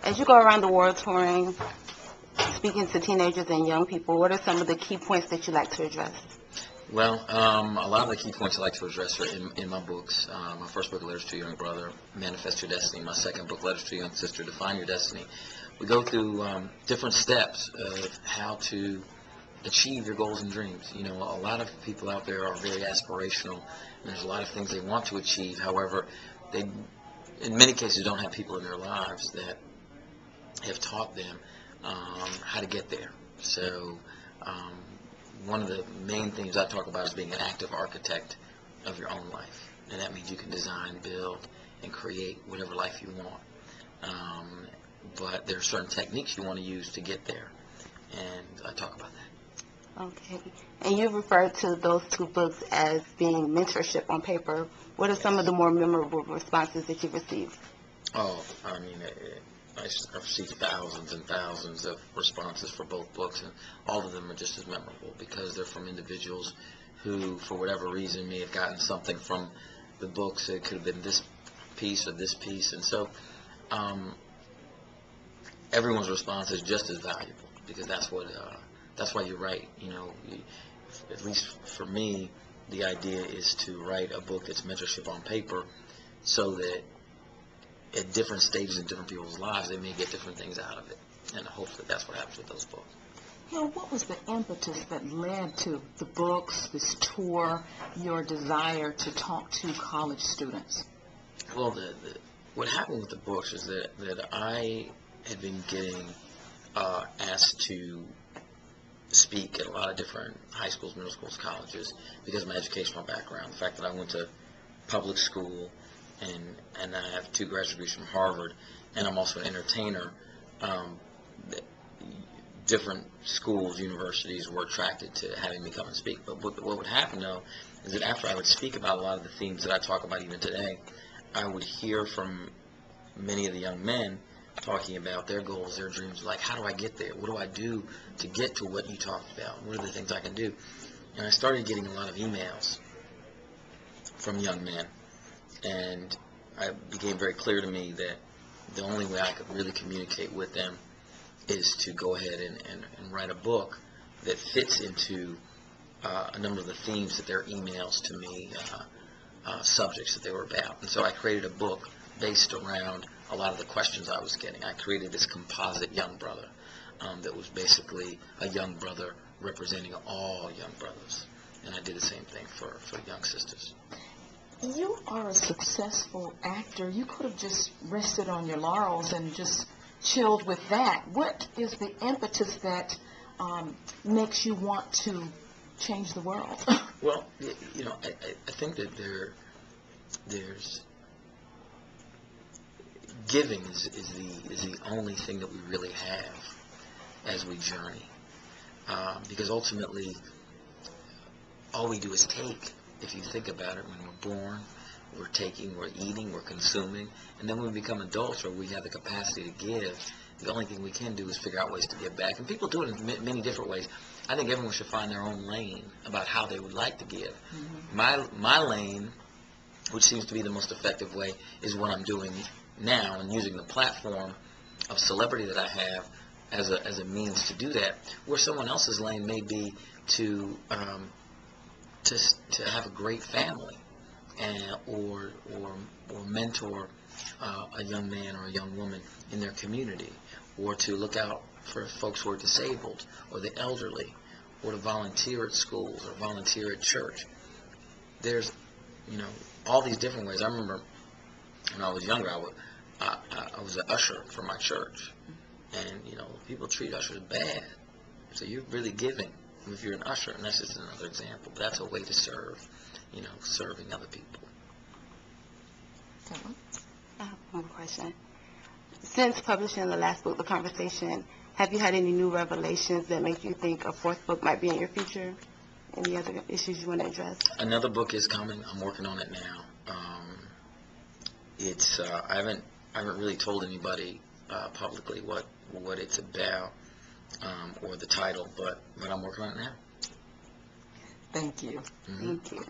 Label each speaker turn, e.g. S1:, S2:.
S1: As you go around the world touring, speaking to teenagers and young people, what are some of the key points that you like to address?
S2: Well, a lot of the key points I like to address are in my books. My first book, Letters to Your Young Brother, Manifest Your Destiny. My second book, Letters to Your Young Sister, Define Your Destiny. We go through different steps of how to achieve your goals and dreams. You know, a lot of people out there are very aspirational, and there's a lot of things they want to achieve. However, they, in many cases, don't have people in their lives that have taught them how to get there. So one of the main things I talk about is being an active architect of your own life. And that means you can design, build, and create whatever life you want. But there are certain techniques you want to use to get there. And I talk about that.
S1: Okay. And you referred to those two books as being mentorship on paper. What are some of the more memorable responses that you've received?
S2: Oh, I mean, I've received thousands and thousands of responses for both books, and all of them are just as memorable because they're from individuals who, for whatever reason, may have gotten something from the books. It could have been this piece or this piece, and so everyone's response is just as valuable because that's why you write. You know, at least for me, the idea is to write a book that's mentorship on paper, so that at different stages in different people's lives, they may get different things out of it. And hopefully that's what happens with those books.
S3: Hill, what was the impetus that led to the books, this tour, your desire to talk to college students?
S2: Well, what happened with the books is that I had been getting asked to speak at a lot of different high schools, middle schools, colleges because of my educational background. The fact that I went to public school, and I have 2 graduate degrees from Harvard, and I'm also an entertainer. Different schools, universities were attracted to having me come and speak. But what would happen, though, is that after I would speak about a lot of the themes that I talk about even today, I would hear from many of the young men talking about their goals, their dreams, like, how do I get there? What do I do to get to what you talked about? What are the things I can do? And I started getting a lot of emails from young men. And it became very clear to me that the only way I could really communicate with them is to go ahead and write a book that fits into a number of the themes that their emails to me, subjects that they were about. And so I created a book based around a lot of the questions I was getting. I created this composite young brother that was basically a young brother representing all young brothers. And I did the same thing for young sisters.
S3: You are a successful actor. You could have just rested on your laurels and just chilled with that. What is the impetus that makes you want to change the world?
S2: Well, you know, I think that there's giving is the only thing that we really have as we journey, because ultimately all we do is take. If you think about it, when we're born, we're taking, we're eating, we're consuming, and then when we become adults or we have the capacity to give, the only thing we can do is figure out ways to give back. And people do it in many different ways. I think everyone should find their own lane about how they would like to give. Mm-hmm. My lane, which seems to be the most effective way, is what I'm doing now and using the platform of celebrity that I have as a means to do that, where someone else's lane may be to have a great family, or mentor a young man or a young woman in their community, or to look out for folks who are disabled or the elderly, or to volunteer at schools or volunteer at church. There's, you know, all these different ways. I remember when I was younger, I was an usher for my church, and you know, people treat ushers bad, so you're really giving if you're an usher, and that's just another example. But that's a way to serve, you know, serving other people.
S1: I have one question. Since publishing the last book, The Conversation, have you had any new revelations that make you think a 4th book might be in your future? Any other issues you want to address?
S2: Another book is coming. I'm working on it now. I haven't really told anybody publicly what it's about, or the title, but I'm working on it now.
S3: Thank you.
S1: Mm-hmm. Thank you.